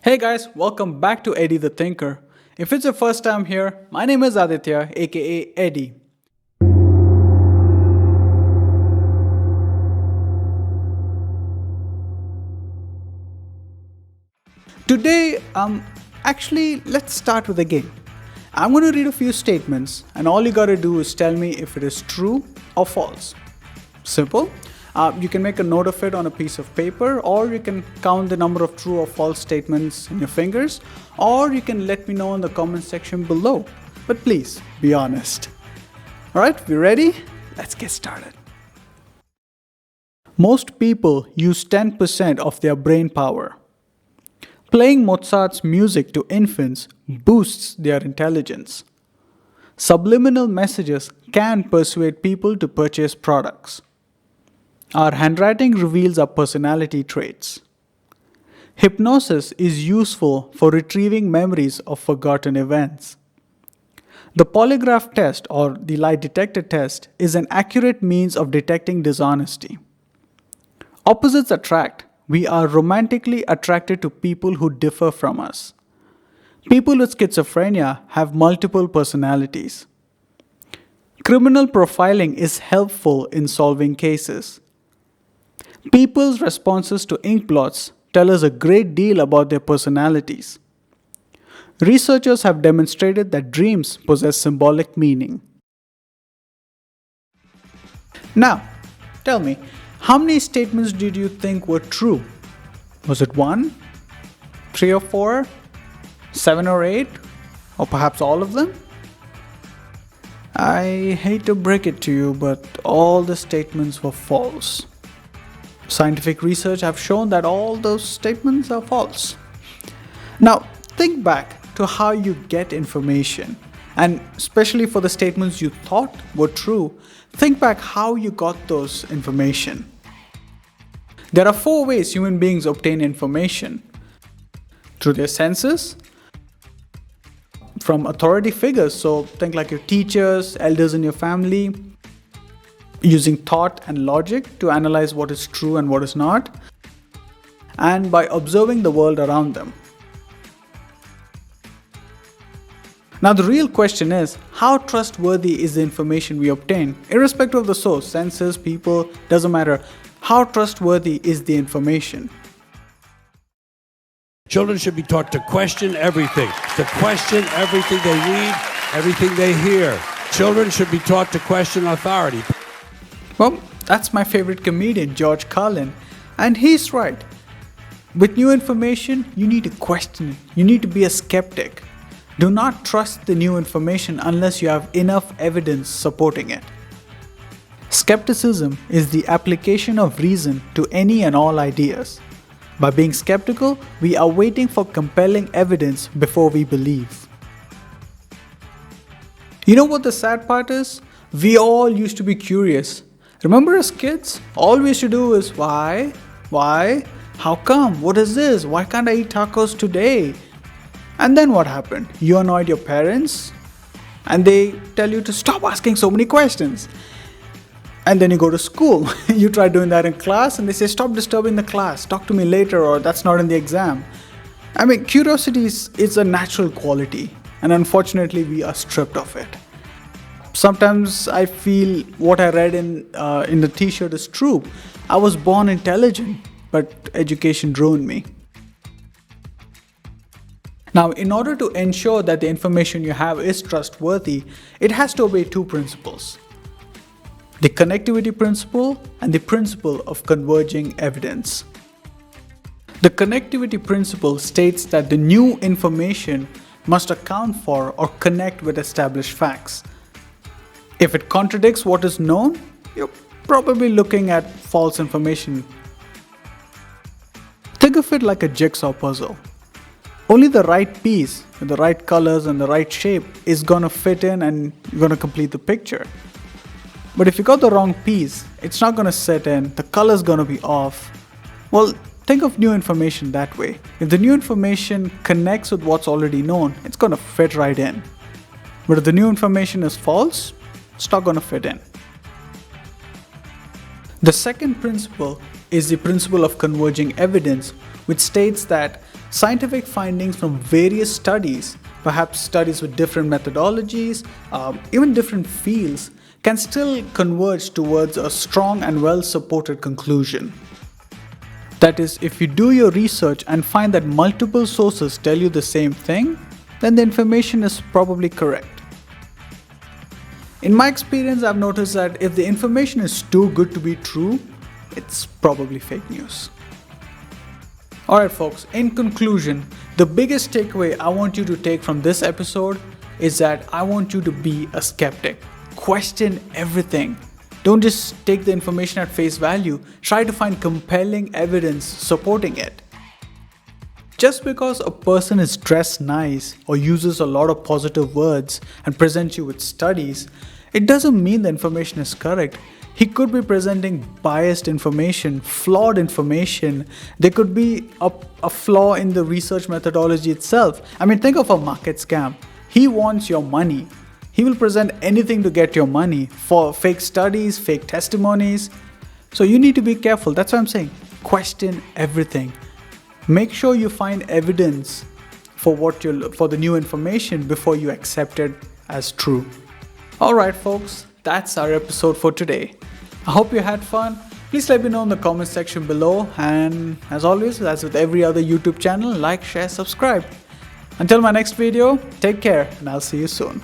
Hey guys, welcome back to Eddie the Thinker. If it's your first time here, my name is Aditya, aka Eddie. Today, let's start with a game. I'm going to read a few statements, and all you gotta do is tell me if it is true or false. Simple. You can make a note of it on a piece of paper, or you can count the number of true or false statements in your fingers, or you can let me know in the comment section below. But please, be honest. Alright, we ready? Let's get started. Most people use 10% of their brain power. Playing Mozart's music to infants boosts their intelligence. Subliminal messages can persuade people to purchase products. Our handwriting reveals our personality traits. Hypnosis is useful for retrieving memories of forgotten events. The polygraph test or the lie detector test is an accurate means of detecting dishonesty. Opposites attract. We are romantically attracted to people who differ from us. People with schizophrenia have multiple personalities. Criminal profiling is helpful in solving cases. People's responses to ink blots tell us a great deal about their personalities. Researchers have demonstrated that dreams possess symbolic meaning. Now, tell me, how many statements did you think were true? Was it 1, 3 or 4, 7 or 8, or perhaps all of them? I hate to break it to you, but all the statements were false. Scientific research have shown that all those statements are false. Now, think back to how you get information, and especially for the statements you thought were true, think back how you got those information. There are 4 ways human beings obtain information: through their senses, from authority figures, so think like your teachers, elders in your family, using thought and logic to analyze what is true and what is not, and by observing the world around them. Now the real question is, how trustworthy is the information we obtain? Irrespective of the source, senses, people, doesn't matter. How trustworthy is the information? Children should be taught to question everything, to question everything they read, everything they hear. Children should be taught to question authority. Well, that's my favorite comedian, George Carlin, and he's right. With new information, you need to question it. You need to be a skeptic. Do not trust the new information unless you have enough evidence supporting it. Skepticism is the application of reason to any and all ideas. By being skeptical, we are waiting for compelling evidence before we believe. You know what the sad part is? We all used to be curious. Remember as kids, all we used to do is why, how come, what is this, why can't I eat tacos today? And then what happened? You annoyed your parents and they tell you to stop asking so many questions. And then you go to school, you try doing that in class and they say stop disturbing the class, talk to me later, or that's not in the exam. I mean, curiosity is a natural quality, and unfortunately we are stripped of it. Sometimes I feel what I read in the t-shirt is true. I was born intelligent, but education ruined me. Now, in order to ensure that the information you have is trustworthy, it has to obey 2 principles: the connectivity principle and the principle of converging evidence. The connectivity principle states that the new information must account for or connect with established facts. If it contradicts what is known, you're probably looking at false information. Think of it like a jigsaw puzzle. Only the right piece, with the right colors and the right shape, is gonna fit in and you're gonna complete the picture. But if you got the wrong piece, it's not gonna set in, the color's gonna be off. Well, think of new information that way. If the new information connects with what's already known, it's gonna fit right in. But if the new information is false, it's not going to fit in. The second principle is the principle of converging evidence, which states that Scientific findings from various studies, perhaps studies with different methodologies, even different fields, can still converge towards a strong and well-supported conclusion. That is, if you do your research and find that multiple sources tell you the same thing, then the information is probably correct. In my experience, I've noticed that if the information is too good to be true, it's probably fake news. Alright folks, in conclusion, the biggest takeaway I want you to take from this episode is that I want you to be a skeptic. Question everything. Don't just take the information at face value, try to find compelling evidence supporting it. Just because a person is dressed nice or uses a lot of positive words and presents you with studies, it doesn't mean the information is correct. He could be presenting biased information, flawed information. There could be a flaw in the research methodology itself. I mean, think of a market scam. He wants your money. He will present anything to get your money for fake studies, fake testimonies. So you need to be careful. That's what I'm saying. Question everything. Make sure you find evidence for the new information before you accept it as true. Alright folks, that's our episode for today. I hope you had fun. Please let me know in the comment section below, and as always, as with every other YouTube channel, like, share, subscribe. Until my next video, take care and I'll see you soon.